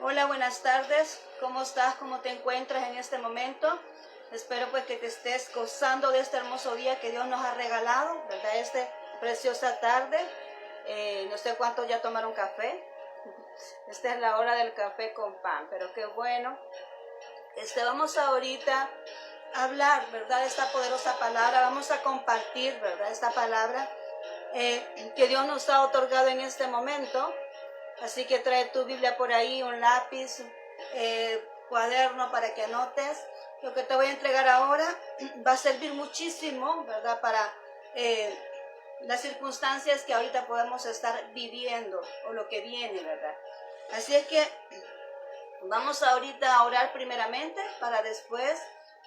Hola, buenas tardes. ¿Cómo estás? ¿Cómo te encuentras en este momento? Espero pues que te estés gozando de este hermoso día que Dios nos ha regalado, ¿verdad? Esta preciosa tarde. No sé cuántos ya tomaron café. Esta es la hora del café con pan, pero qué bueno. Vamos ahorita a hablar, ¿verdad? Esta poderosa palabra. Vamos a compartir, ¿verdad? Esta palabra que Dios nos ha otorgado en este momento. Así que trae tu Biblia por ahí, un lápiz, cuaderno para que anotes. Lo que te voy a entregar ahora va a servir muchísimo, ¿verdad? Para las circunstancias que ahorita podemos estar viviendo o lo que viene, ¿verdad? Así es que vamos ahorita a orar primeramente para después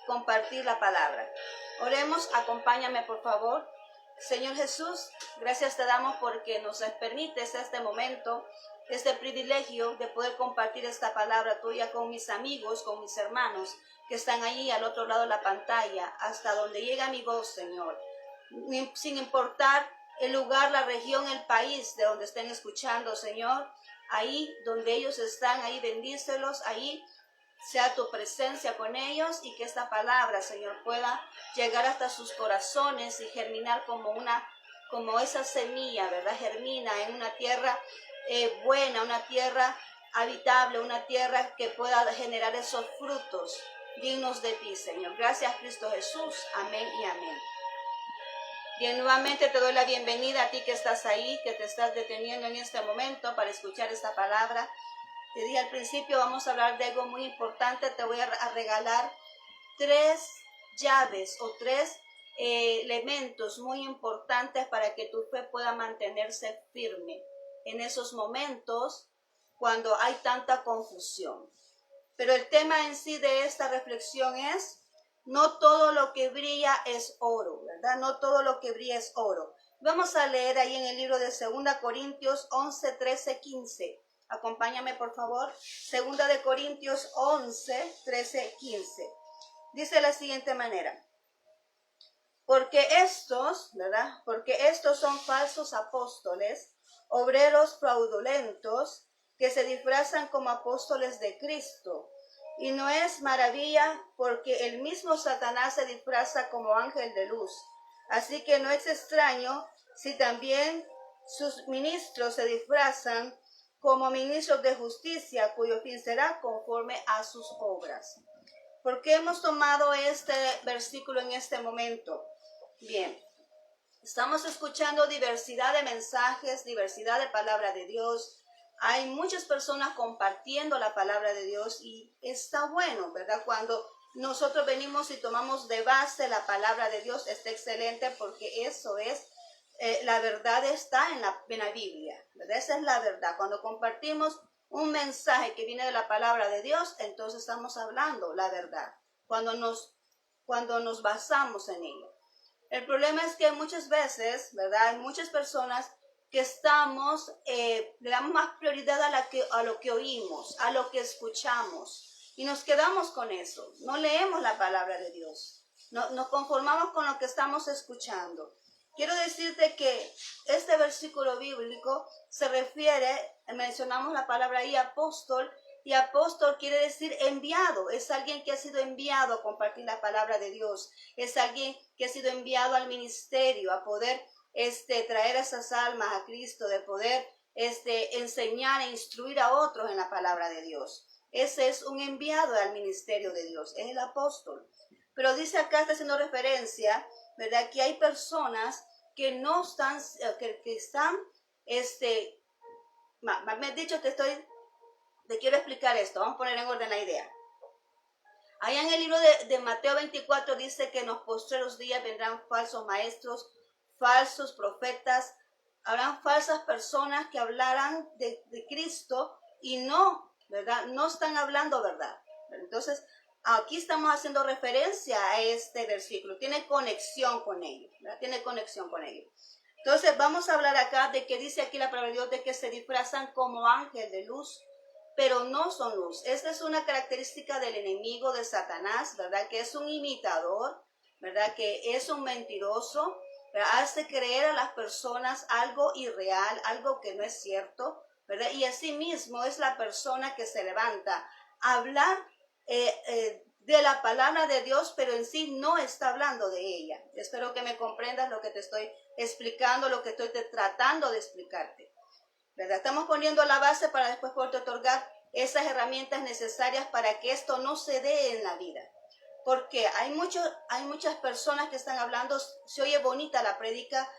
compartir la palabra. Oremos, acompáñame por favor. Señor Jesús, gracias te damos porque nos permites este momento, este privilegio de poder compartir esta palabra tuya con mis amigos, con mis hermanos que están ahí al otro lado de la pantalla, hasta donde llega mi voz, Señor. Sin importar el lugar, la región, el país de donde estén escuchando, Señor, ahí donde ellos están, ahí bendícelos, ahí sea tu presencia con ellos y que esta palabra, Señor, pueda llegar hasta sus corazones y germinar como esa semilla, ¿verdad? Germina en una tierra buena, una tierra habitable, una tierra que pueda generar esos frutos dignos de ti, Señor. Gracias, Cristo Jesús. Amén y amén. Bien, nuevamente te doy la bienvenida a ti que estás ahí, que te estás deteniendo en este momento para escuchar esta palabra. Te dije al principio, vamos a hablar de algo muy importante. Te voy a regalar 3 llaves o 3 elementos muy importantes para que tu fe pueda mantenerse firme en esos momentos cuando hay tanta confusión. Pero el tema en sí de esta reflexión es: no todo lo que brilla es oro, ¿verdad? No todo lo que brilla es oro. Vamos a leer ahí en el libro de 2 Corintios 11, 13, 15. Acompáñame, por favor. 2 Corintios 11, 13, 15. Dice de la siguiente manera: porque estos, ¿verdad? Porque estos son falsos apóstoles, obreros fraudulentos, que se disfrazan como apóstoles de Cristo. Y no es maravilla, porque el mismo Satanás se disfraza como ángel de luz. Así que no es extraño si también sus ministros se disfrazan como ministros de justicia, cuyo fin será conforme a sus obras. ¿Por qué hemos tomado este versículo en este momento? Bien, estamos escuchando diversidad de mensajes, diversidad de palabra de Dios. Hay muchas personas compartiendo la palabra de Dios y está bueno, ¿verdad? Cuando nosotros venimos y tomamos de base la palabra de Dios, está excelente porque eso es, la verdad está en la Biblia, ¿verdad? Esa es la verdad. Cuando compartimos un mensaje que viene de la palabra de Dios, entonces estamos hablando la verdad, cuando nos basamos en ello. El problema es que muchas veces, ¿verdad? Hay muchas personas que le damos más prioridad a lo que oímos, a lo que escuchamos, y nos quedamos con eso. No leemos la palabra de Dios, no, nos conformamos con lo que estamos escuchando. Quiero decirte que este versículo bíblico se refiere, mencionamos la palabra ahí, apóstol, y apóstol quiere decir enviado. Es alguien que ha sido enviado a compartir la palabra de Dios. Es alguien que ha sido enviado al ministerio a poder traer esas almas a Cristo, de poder enseñar e instruir a otros en la palabra de Dios. Ese es un enviado al ministerio de Dios, es el apóstol. Pero dice acá, está haciendo referencia, ¿verdad? Que hay personas que no están, que están, me he dicho, te quiero explicar esto, vamos a poner en orden la idea. Allá en el libro de Mateo 24 dice que en los postreros días vendrán falsos maestros, falsos profetas, habrán falsas personas que hablarán de Cristo y no, ¿verdad? No están hablando verdad. Entonces, aquí estamos haciendo referencia a este versículo, tiene conexión con ello, ¿verdad? Tiene conexión con ello. Entonces, vamos a hablar acá de que dice aquí la palabra de Dios de que se disfrazan como ángel de luz, pero no son luz. Esta es una característica del enemigo de Satanás, ¿verdad? Que es un imitador, ¿verdad? Que es un mentiroso, ¿verdad? Hace creer a las personas algo irreal, algo que no es cierto, ¿verdad? Y asimismo es la persona que se levanta a hablar de la palabra de Dios, pero en sí no está hablando de ella. Espero que me comprendas lo que te estoy explicando, lo que estoy tratando de explicarte, ¿verdad? Estamos poniendo la base para después poder otorgar esas herramientas necesarias para que esto no se dé en la vida. Porque hay muchas personas que están hablando, se oye bonita la prédica,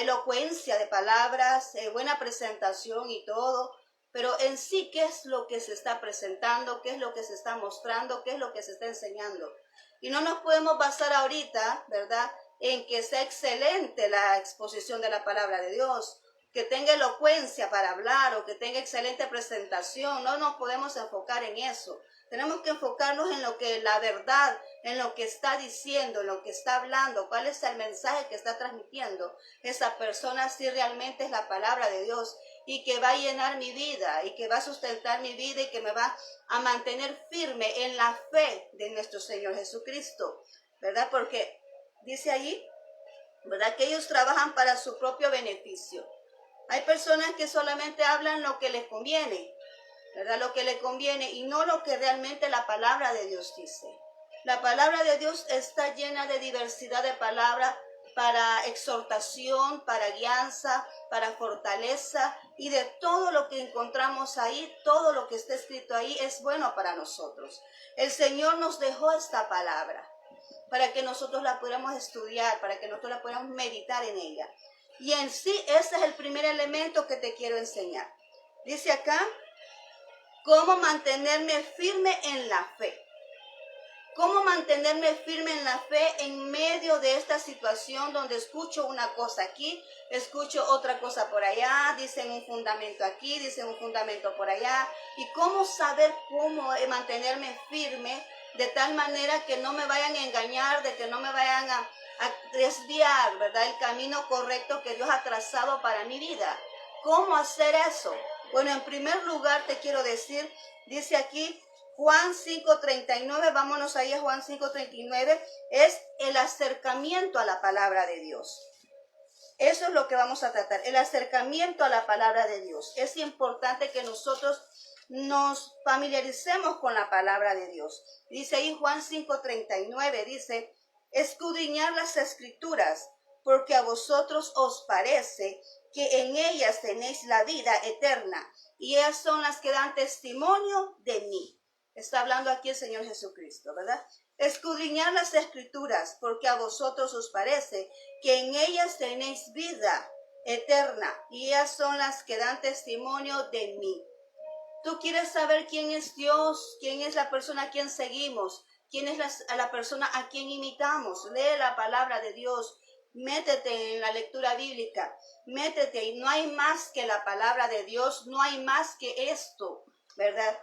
elocuencia de palabras, buena presentación y todo, pero en sí, ¿qué es lo que se está presentando? ¿Qué es lo que se está mostrando? ¿Qué es lo que se está enseñando? Y no nos podemos basar ahorita, ¿verdad?, en que sea excelente la exposición de la palabra de Dios, que tenga elocuencia para hablar o que tenga excelente presentación. No nos podemos enfocar en eso. Tenemos que enfocarnos en lo que la verdad, en lo que está diciendo, en lo que está hablando, cuál es el mensaje que está transmitiendo esa persona, si realmente es la palabra de Dios y que va a llenar mi vida y que va a sustentar mi vida y que me va a mantener firme en la fe de nuestro Señor Jesucristo, ¿verdad? Porque dice allí, ¿verdad?, que ellos trabajan para su propio beneficio. Hay personas que solamente hablan lo que les conviene, ¿verdad? Lo que le conviene y no lo que realmente la palabra de Dios dice. La palabra de Dios está llena de diversidad de palabras para exhortación, para guianza, para fortaleza y de todo lo que encontramos ahí, todo lo que está escrito ahí es bueno para nosotros. El Señor nos dejó esta palabra para que nosotros la pudiéramos estudiar, para que nosotros la pudiéramos meditar en ella. Y en sí, ese es el primer elemento que te quiero enseñar. Dice acá, ¿cómo mantenerme firme en la fe? ¿Cómo mantenerme firme en la fe en medio de esta situación donde escucho una cosa aquí, escucho otra cosa por allá, dicen un fundamento aquí, dicen un fundamento por allá? ¿Y cómo saber cómo mantenerme firme de tal manera que no me vayan a engañar, de que no me vayan a desviar, ¿verdad?, el camino correcto que Dios ha trazado para mi vida? ¿Cómo hacer eso? Bueno, en primer lugar te quiero decir, dice aquí Juan 5:39, vámonos ahí a Juan 5:39, es el acercamiento a la palabra de Dios. Eso es lo que vamos a tratar, el acercamiento a la palabra de Dios. Es importante que nosotros nos familiaricemos con la palabra de Dios. Dice ahí Juan 5:39, dice, escudriñar las escrituras, porque a vosotros os parece que en ellas tenéis la vida eterna, y ellas son las que dan testimonio de mí. Está hablando aquí el Señor Jesucristo, ¿verdad? Escudriñar las escrituras, porque a vosotros os parece que en ellas tenéis vida eterna, y ellas son las que dan testimonio de mí. Tú quieres saber quién es Dios, quién es la persona a quien seguimos, quién es la persona a quien imitamos. Lee la palabra de Dios, métete en la lectura bíblica, métete, y no hay más que la palabra de Dios, no hay más que esto, ¿verdad?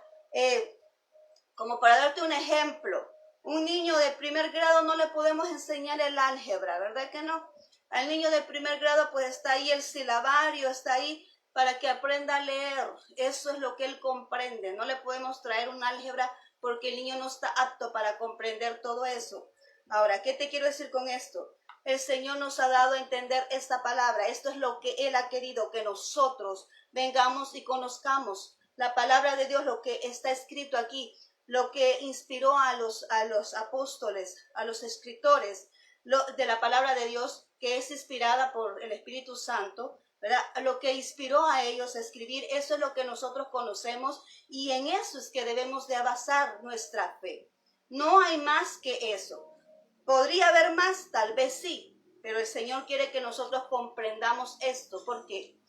Como para darte un ejemplo, un niño de primer grado no le podemos enseñar el álgebra, ¿verdad que no? Al niño de primer grado pues está ahí el silabario, está ahí para que aprenda a leer. Eso es lo que él comprende. No le podemos traer un álgebra porque el niño no está apto para comprender todo eso. Ahora, ¿qué te quiero decir con esto? El Señor nos ha dado a entender esta palabra. Esto es lo que Él ha querido, que nosotros vengamos y conozcamos la palabra de Dios, lo que está escrito aquí, lo que inspiró a los apóstoles, a los escritores de la palabra de Dios, que es inspirada por el Espíritu Santo, ¿verdad? Lo que inspiró a ellos a escribir, eso es lo que nosotros conocemos y en eso es que debemos de basar nuestra fe. No hay más que eso. ¿Podría haber más? Tal vez sí, pero el Señor quiere que nosotros comprendamos esto. ¿Por qué?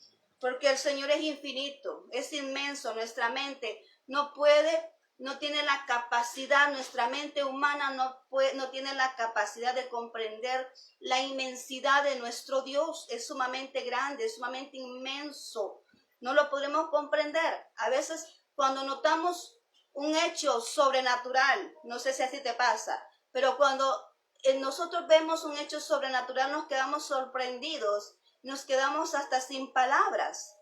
Porque el Señor es infinito, es inmenso. Nuestra mente no tiene la capacidad, nuestra mente humana no tiene la capacidad de comprender la inmensidad de nuestro Dios. Es sumamente grande, es sumamente inmenso. No lo podremos comprender. A veces cuando notamos un hecho sobrenatural, no sé si así te pasa, pero cuando nosotros vemos un hecho sobrenatural nos quedamos sorprendidos, nos quedamos hasta sin palabras.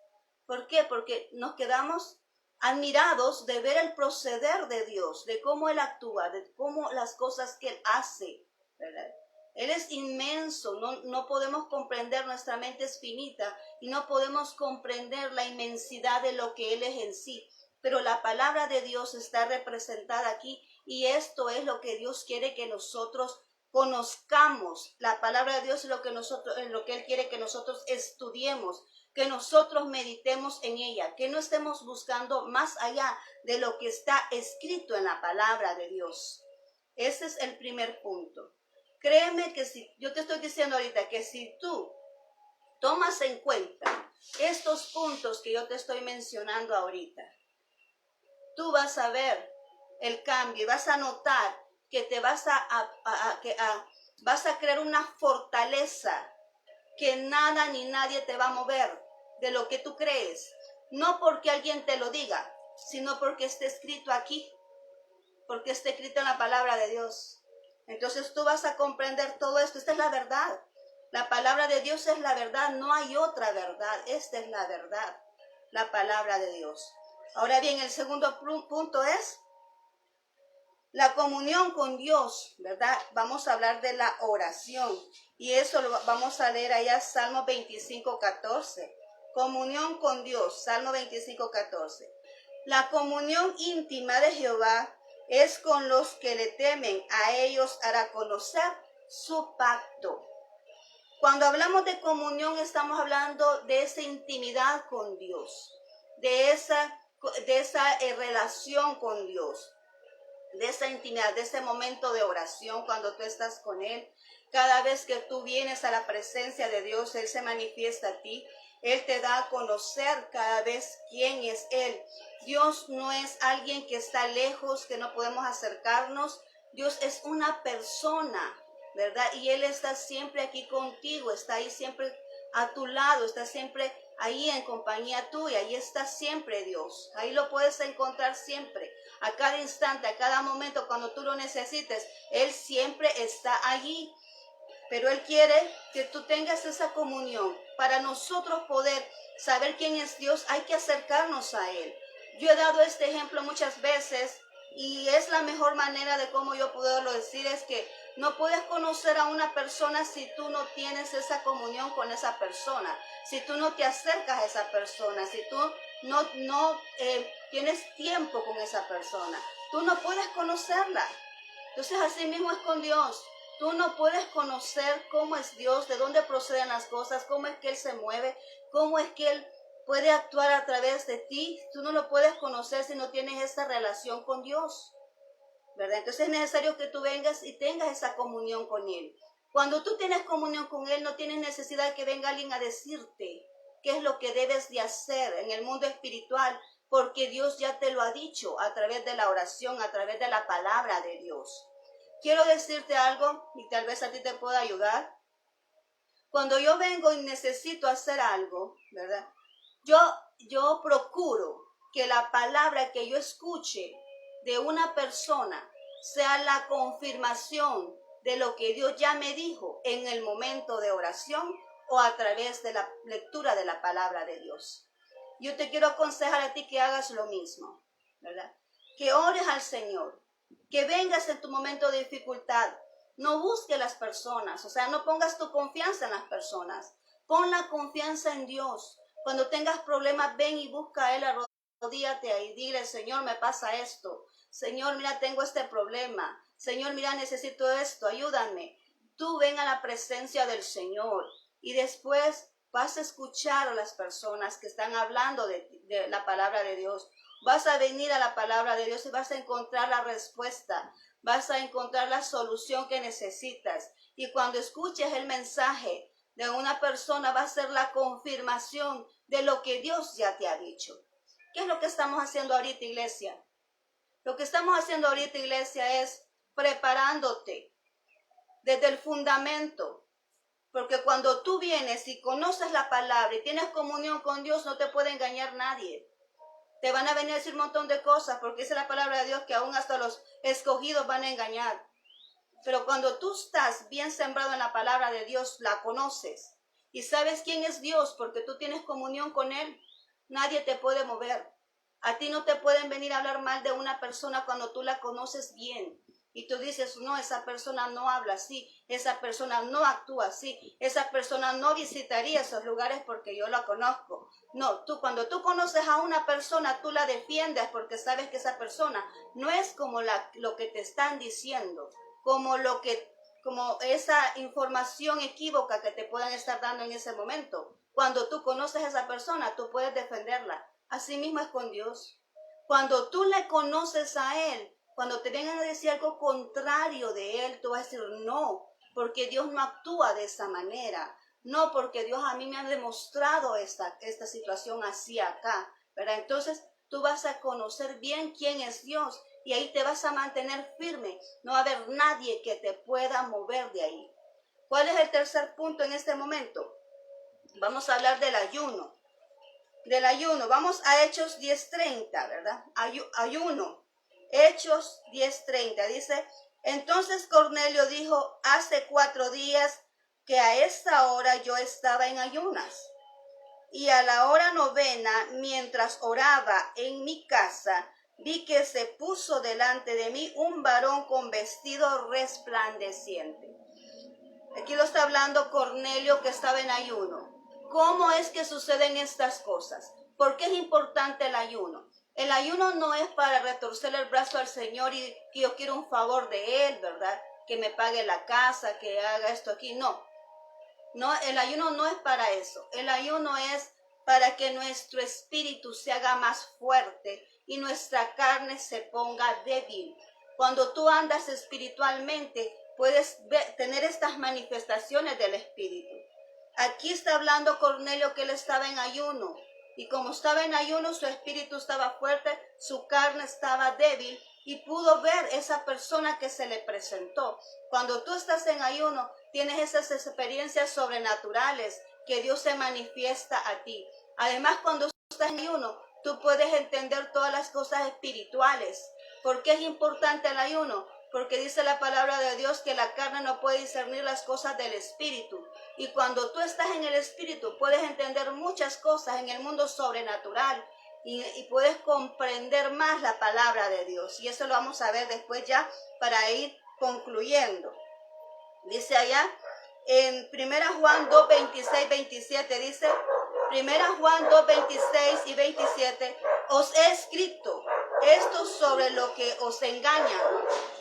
¿Por qué? Porque nos quedamos admirados de ver el proceder de Dios, de cómo Él actúa, de cómo las cosas que Él hace, ¿verdad? Él es inmenso, no podemos comprender, nuestra mente es finita y no podemos comprender la inmensidad de lo que Él es en sí. Pero la palabra de Dios está representada aquí y esto es lo que Dios quiere que nosotros conozcamos. La palabra de Dios es lo que Él quiere que nosotros estudiemos, que nosotros meditemos en ella, que no estemos buscando más allá de lo que está escrito en la palabra de Dios. Ese es el primer punto. Créeme que si yo te estoy diciendo ahorita que si tú tomas en cuenta estos puntos que yo te estoy mencionando ahorita, tú vas a ver el cambio y vas a notar que te vas a crear una fortaleza que nada ni nadie te va a mover de lo que tú crees. No porque alguien te lo diga, sino porque está escrito aquí, porque está escrito en la palabra de Dios. Entonces tú vas a comprender todo esto. Esta es la verdad. La palabra de Dios es la verdad. No hay otra verdad. Esta es la verdad. La palabra de Dios. Ahora bien, el segundo punto es la comunión con Dios, ¿verdad? Vamos a hablar de la oración. Y eso lo vamos a leer allá, Salmo 25:14. Comunión con Dios, Salmo 25:14. La comunión íntima de Jehová es con los que le temen. A ellos hará conocer su pacto. Cuando hablamos de comunión, estamos hablando de esa intimidad con Dios, de esa relación con Dios, de esa intimidad, de ese momento de oración cuando tú estás con Él. Cada vez que tú vienes a la presencia de Dios, Él se manifiesta a ti. Él te da a conocer cada vez quién es Él. Dios no es alguien que está lejos, que no podemos acercarnos. Dios es una persona, ¿verdad? Y Él está siempre aquí contigo, está ahí siempre a tu lado, está siempre ahí en compañía tuya. Ahí está siempre Dios. Ahí lo puedes encontrar siempre. A cada instante, a cada momento, cuando tú lo necesites, Él siempre está allí. Pero Él quiere que tú tengas esa comunión. Para nosotros poder saber quién es Dios, hay que acercarnos a Él. Yo he dado este ejemplo muchas veces y es la mejor manera de cómo yo poderlo decir, es que no puedes conocer a una persona si tú no tienes esa comunión con esa persona, si tú no te acercas a esa persona, si tú no tienes tiempo con esa persona. Tú no puedes conocerla. Entonces así mismo es con Dios. Tú no puedes conocer cómo es Dios, de dónde proceden las cosas, cómo es que Él se mueve, cómo es que Él puede actuar a través de ti. Tú no lo puedes conocer si no tienes esa relación con Dios, ¿verdad? Entonces es necesario que tú vengas y tengas esa comunión con Él. Cuando tú tienes comunión con Él, no tienes necesidad de que venga alguien a decirte qué es lo que debes de hacer en el mundo espiritual, porque Dios ya te lo ha dicho a través de la oración, a través de la palabra de Dios. Quiero decirte algo y tal vez a ti te pueda ayudar. Cuando yo vengo y necesito hacer algo, ¿verdad? Yo procuro que la palabra que yo escuche de una persona sea la confirmación de lo que Dios ya me dijo en el momento de oración o a través de la lectura de la palabra de Dios. Yo te quiero aconsejar a ti que hagas lo mismo, ¿verdad? Que ores al Señor, que vengas en tu momento de dificultad. No busques las personas, o sea, no pongas tu confianza en las personas. Pon la confianza en Dios. Cuando tengas problemas, ven y busca a Él, arrodíllate ahí, dile, Señor, me pasa esto. Señor, mira, tengo este problema. Señor, mira, necesito esto, ayúdame. Tú ven a la presencia del Señor y después vas a escuchar a las personas que están hablando de la palabra de Dios. Vas a venir a la palabra de Dios y vas a encontrar la respuesta. Vas a encontrar la solución que necesitas. Y cuando escuches el mensaje de una persona, va a ser la confirmación de lo que Dios ya te ha dicho. ¿Qué es lo que estamos haciendo ahorita, iglesia? Lo que estamos haciendo ahorita, iglesia, es preparándote desde el fundamento. Porque cuando tú vienes y conoces la palabra y tienes comunión con Dios, no te puede engañar nadie. Te van a venir a decir un montón de cosas, porque esa es la palabra de Dios, que aún hasta los escogidos van a engañar. Pero cuando tú estás bien sembrado en la palabra de Dios, la conoces y sabes quién es Dios, porque tú tienes comunión con Él, nadie te puede mover. A ti no te pueden venir a hablar mal de una persona cuando tú la conoces bien. Y tú dices, no, esa persona no habla así, esa persona no actúa así, esa persona no visitaría esos lugares porque yo la conozco. No, cuando tú conoces a una persona, tú la defiendes porque sabes que esa persona no es como lo que te están diciendo, como esa información equívoca que te puedan estar dando en ese momento. Cuando tú conoces a esa persona, tú puedes defenderla. Así mismo es con Dios. Cuando tú le conoces a Él, cuando te vengan a decir algo contrario de Él, tú vas a decir no, porque Dios no actúa de esa manera. No, porque Dios a mí me ha demostrado esta situación así acá, ¿verdad? Entonces tú vas a conocer bien quién es Dios y ahí te vas a mantener firme. No va a haber nadie que te pueda mover de ahí. ¿Cuál es el tercer punto en este momento? Vamos a hablar del ayuno. Del ayuno, vamos a Hechos 10:30, ¿verdad? Ayuno, Hechos 10:30, dice, entonces Cornelio dijo, hace 4 días que a esta hora yo estaba en ayunas, y a la hora 9, mientras oraba en mi casa, vi que se puso delante de mí un varón con vestido resplandeciente. Aquí lo está hablando Cornelio, que estaba en ayuno. ¿Cómo es que suceden estas cosas? ¿Por qué es importante el ayuno? El ayuno no es para retorcerle el brazo al Señor y que yo quiero un favor de Él, ¿verdad? Que me pague la casa, que haga esto aquí. No, el ayuno no es para eso. El ayuno es para que nuestro espíritu se haga más fuerte y nuestra carne se ponga débil. Cuando tú andas espiritualmente, puedes tener estas manifestaciones del espíritu. Aquí está hablando Cornelio que él estaba en ayuno. Y como estaba en ayuno, su espíritu estaba fuerte, su carne estaba débil y pudo ver esa persona que se le presentó. Cuando tú estás en ayuno, tienes esas experiencias sobrenaturales que Dios se manifiesta a ti. Además, cuando estás en ayuno, tú puedes entender todas las cosas espirituales. ¿Por qué es importante el ayuno? Porque dice la palabra de Dios que la carne no puede discernir las cosas del espíritu. Y cuando tú estás en el espíritu, puedes entender muchas cosas en el mundo sobrenatural y puedes comprender más la palabra de Dios. Y eso lo vamos a ver después ya para ir concluyendo. Dice allá en 1 Juan 2, 26, 27, dice, 1 Juan 2, 26 y 27, os he escrito esto sobre lo que os engañan.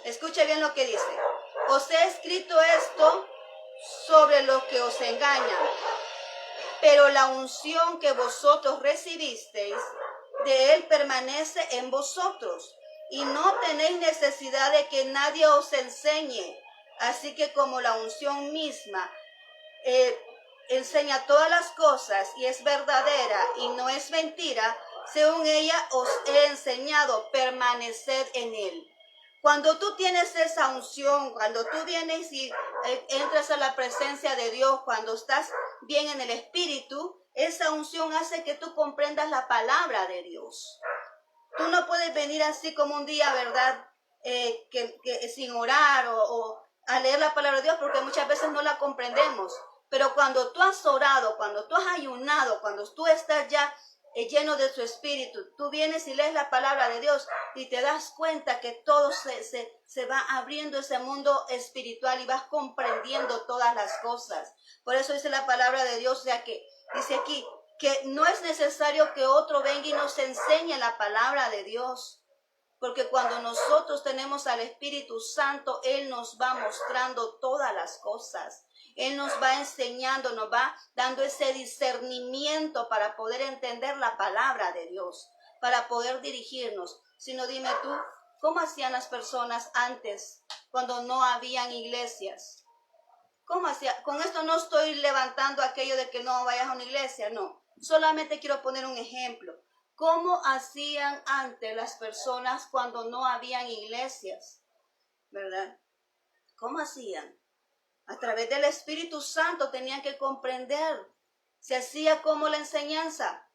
Escuche bien lo que dice. Os he escrito esto sobre lo que os engañan. Pero la unción que vosotros recibisteis de Él permanece en vosotros. Y no tenéis necesidad de que nadie os enseñe. Así que como la unción misma enseña todas las cosas y es verdadera y no es mentira, según ella os he enseñado, permaneced en Él. Cuando tú tienes esa unción, cuando tú vienes y entras a la presencia de Dios, cuando estás bien en el Espíritu, esa unción hace que tú comprendas la palabra de Dios. Tú no puedes venir así como un día, ¿verdad? Que sin orar o a leer la palabra de Dios, porque muchas veces no la comprendemos. Pero cuando tú has orado, cuando tú has ayunado, cuando tú estás ya lleno de su espíritu, tú vienes y lees la palabra de Dios y te das cuenta que todo se va abriendo ese mundo espiritual y vas comprendiendo todas las cosas. Por eso dice la palabra de Dios, ya que dice aquí que no es necesario que otro venga y nos enseñe la palabra de Dios. Porque cuando nosotros tenemos al Espíritu Santo, Él nos va mostrando todas las cosas. Él nos va enseñando, nos va dando ese discernimiento para poder entender la palabra de Dios, para poder dirigirnos. Si no, dime tú, ¿cómo hacían las personas antes cuando no habían iglesias? ¿Cómo hacían? Con esto no estoy levantando aquello de que no vayas a una iglesia, no. Solamente quiero poner un ejemplo. ¿Cómo hacían antes las personas cuando no habían iglesias? ¿Verdad? ¿Cómo hacían? A través del Espíritu Santo tenían que comprender. Se hacía como la enseñanza.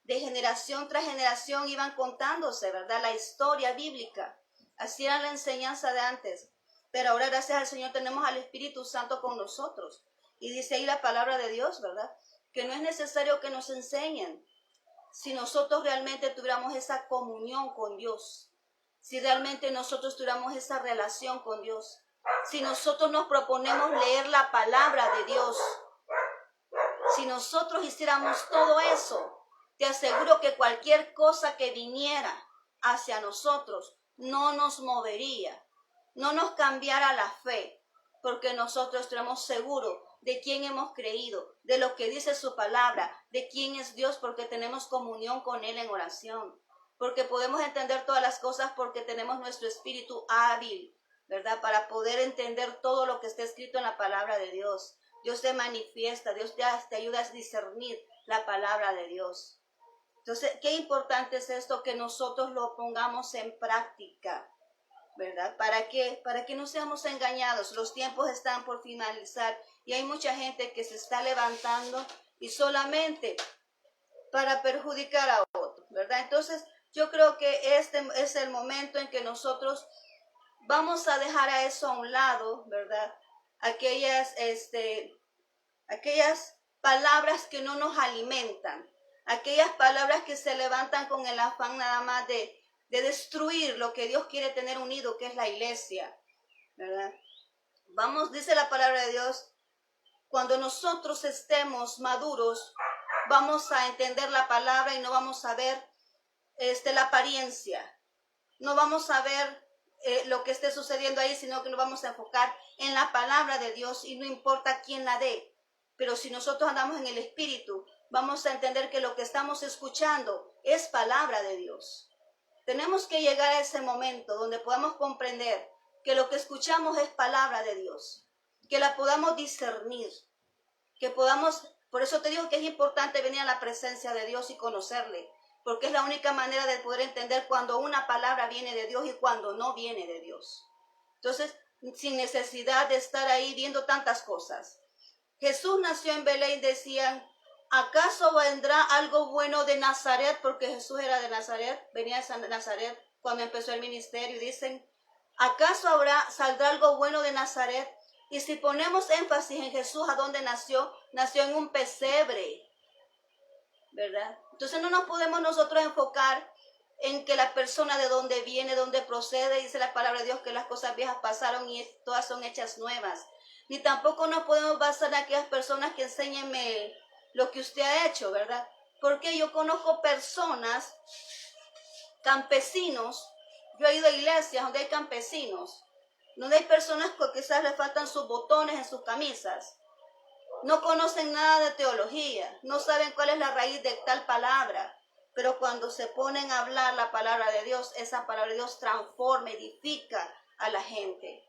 De generación tras generación iban contándose, ¿verdad? La historia bíblica. Así era la enseñanza de antes. Pero ahora, gracias al Señor, tenemos al Espíritu Santo con nosotros. Y dice ahí la palabra de Dios, ¿verdad? Que no es necesario que nos enseñen. Si nosotros realmente tuviéramos esa comunión con Dios. si realmente nosotros tuviéramos esa relación con Dios. Si nosotros nos proponemos leer la palabra de Dios, si nosotros hiciéramos todo eso, te aseguro que cualquier cosa que viniera hacia nosotros no nos movería, no nos cambiara la fe, porque nosotros estamos seguros de quién hemos creído, de lo que dice su palabra, de quién es Dios, porque tenemos comunión con Él en oración, porque podemos entender todas las cosas porque tenemos nuestro espíritu hábil, ¿verdad? Para poder entender todo lo que está escrito en la palabra de Dios. Dios te manifiesta, Dios te ayuda a discernir la palabra de Dios. Entonces, qué importante es esto, que nosotros lo pongamos en práctica, ¿verdad? ¿Para qué? Para que no seamos engañados. Los tiempos están por finalizar y hay mucha gente que se está levantando y solamente para perjudicar a otros, ¿verdad? Entonces, yo creo que este es el momento en que nosotros vamos a dejar a eso a un lado, ¿verdad? Aquellas palabras que no nos alimentan, aquellas palabras que se levantan con el afán nada más de destruir lo que Dios quiere tener unido, que es la iglesia, ¿verdad? Vamos, dice la palabra de Dios, cuando nosotros estemos maduros, vamos a entender la palabra y no vamos a ver la apariencia, no vamos a ver lo que esté sucediendo ahí, sino que nos vamos a enfocar en la palabra de Dios y no importa quién la dé. Pero si nosotros andamos en el Espíritu, vamos a entender que lo que estamos escuchando es palabra de Dios. Tenemos que llegar a ese momento donde podamos comprender que lo que escuchamos es palabra de Dios, que la podamos discernir, que podamos, por eso te digo que es importante venir a la presencia de Dios y conocerle, porque es la única manera de poder entender cuando una palabra viene de Dios y cuando no viene de Dios. Entonces, sin necesidad de estar ahí viendo tantas cosas. Jesús nació en Belén, decían, ¿acaso vendrá algo bueno de Nazaret? Porque Jesús era de Nazaret, venía de Nazaret cuando empezó el ministerio. Dicen, ¿acaso saldrá algo bueno de Nazaret? Y si ponemos énfasis en Jesús, ¿a dónde nació? Nació en un pesebre, ¿verdad? Entonces no nos podemos nosotros enfocar en que la persona de dónde viene, dónde procede. Dice la palabra de Dios que las cosas viejas pasaron y todas son hechas nuevas. Ni tampoco nos podemos basar en aquellas personas que enséñenme lo que usted ha hecho, ¿verdad? Porque yo conozco personas, campesinos, yo he ido a iglesias donde hay campesinos, donde hay personas que quizás les faltan sus botones en sus camisas, no conocen nada de teología, no saben cuál es la raíz de tal palabra, pero cuando se ponen a hablar la palabra de Dios, esa palabra de Dios transforma, edifica a la gente.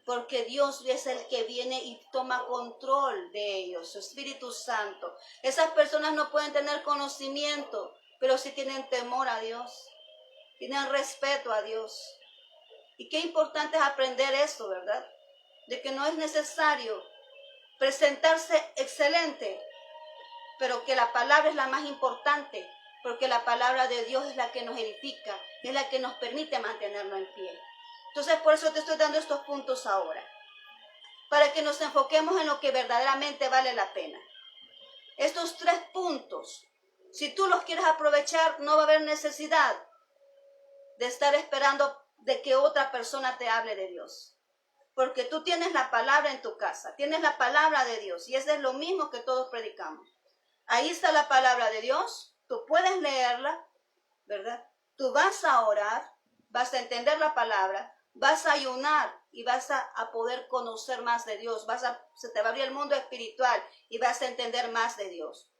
Porque Dios es el que viene y toma control de ellos, su Espíritu Santo. Esas personas no pueden tener conocimiento, pero sí tienen temor a Dios, tienen respeto a Dios. Y qué importante es aprender eso, ¿verdad? De que no es necesario presentarse excelente, pero que la palabra es la más importante, porque la palabra de Dios es la que nos edifica, es la que nos permite mantenernos en pie. Entonces, por eso te estoy dando estos puntos ahora, para que nos enfoquemos en lo que verdaderamente vale la pena. Estos 3 puntos, si tú los quieres aprovechar, no va a haber necesidad de estar esperando de que otra persona te hable de Dios. Porque tú tienes la palabra en tu casa, tienes la palabra de Dios, y eso es lo mismo que todos predicamos. Ahí está la palabra de Dios, tú puedes leerla, ¿verdad? Tú vas a orar, vas a entender la palabra, vas a ayunar y vas a poder conocer más de Dios. Se te va a abrir el mundo espiritual y vas a entender más de Dios.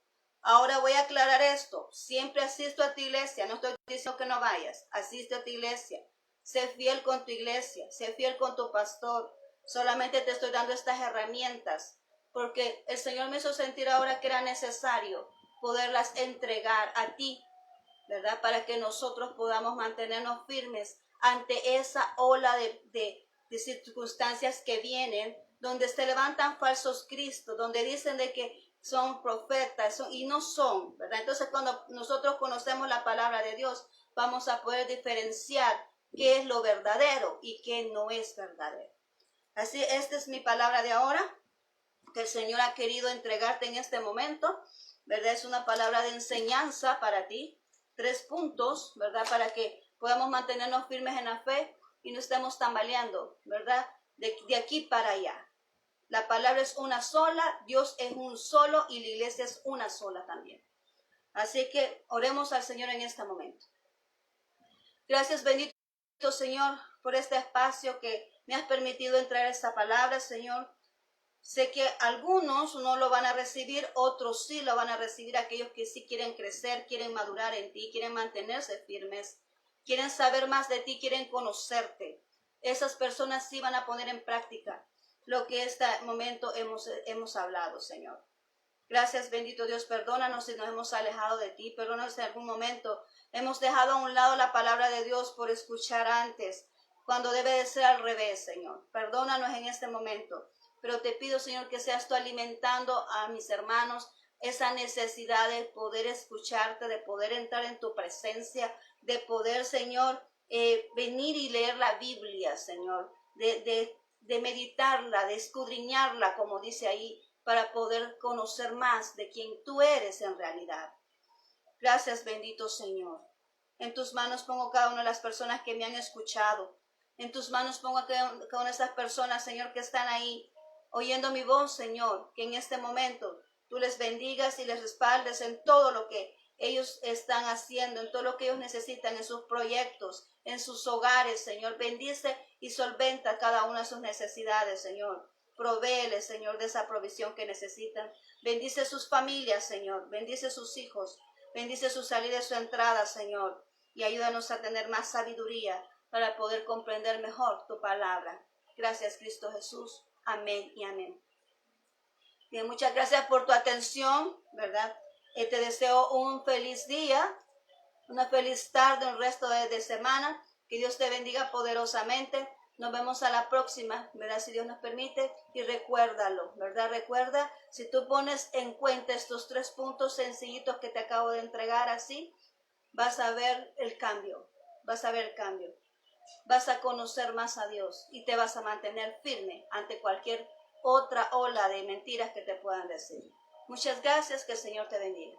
Ahora voy a aclarar esto. Siempre asisto a tu iglesia. No estoy diciendo que no vayas. Asiste a tu iglesia. Sé fiel con tu iglesia. Sé fiel con tu pastor. Solamente te estoy dando estas herramientas porque el Señor me hizo sentir ahora que era necesario poderlas entregar a ti, ¿verdad? Para que nosotros podamos mantenernos firmes ante esa ola de circunstancias que vienen, donde se levantan falsos cristos, donde dicen de que son profetas y no son, ¿verdad? Entonces, cuando nosotros conocemos la palabra de Dios, vamos a poder diferenciar qué es lo verdadero y qué no es verdadero. Así, esta es mi palabra de ahora, que el Señor ha querido entregarte en este momento, ¿verdad? Es una palabra de enseñanza para ti. 3 puntos, ¿verdad? Para que podamos mantenernos firmes en la fe y no estemos tambaleando, ¿verdad? De aquí para allá. La palabra es una sola, Dios es un solo y la iglesia es una sola también. Así que oremos al Señor en este momento. Gracias, bendito Señor, por este espacio que me has permitido entrar esta palabra, Señor. Sé que algunos no lo van a recibir, otros sí lo van a recibir, aquellos que sí quieren crecer, quieren madurar en ti, quieren mantenerse firmes, quieren saber más de ti, quieren conocerte. Esas personas sí van a poner en práctica lo que este momento hemos hablado, Señor. Gracias, bendito Dios, perdónanos si nos hemos alejado de ti, perdónanos si en algún momento hemos dejado a un lado la palabra de Dios por escuchar antes, cuando debe de ser al revés, Señor. Perdónanos en este momento, pero te pido, Señor, que seas tú alimentando a mis hermanos esa necesidad de poder escucharte, de poder entrar en tu presencia, de poder, Señor, venir y leer la Biblia, Señor, de meditarla, de escudriñarla, como dice ahí, para poder conocer más de quién tú eres en realidad. Gracias, bendito Señor. En tus manos pongo cada una de las personas que me han escuchado. En tus manos pongo a cada una de esas personas, Señor, que están ahí oyendo mi voz, Señor, que en este momento tú les bendigas y les respaldes en todo lo que ellos están haciendo, en todo lo que ellos necesitan, en sus proyectos, en sus hogares, Señor. Bendice y solventa cada una de sus necesidades, Señor. Provéeles, Señor, de esa provisión que necesitan. Bendice sus familias, Señor. Bendice sus hijos. Bendice su salida y su entrada, Señor. Y ayúdanos a tener más sabiduría para poder comprender mejor tu palabra. Gracias, Cristo Jesús. Amén y amén. Bien, muchas gracias por tu atención, ¿verdad? Te deseo un feliz día, una feliz tarde, un resto de semana. Que Dios te bendiga poderosamente. Nos vemos a la próxima, ¿verdad? Si Dios nos permite. Y recuérdalo, ¿verdad? Recuerda, si tú pones en cuenta estos 3 puntos sencillitos que te acabo de entregar así, vas a ver el cambio. Vas a ver el cambio. Vas a conocer más a Dios y te vas a mantener firme ante cualquier otra ola de mentiras que te puedan decir. Muchas gracias, que el Señor te bendiga.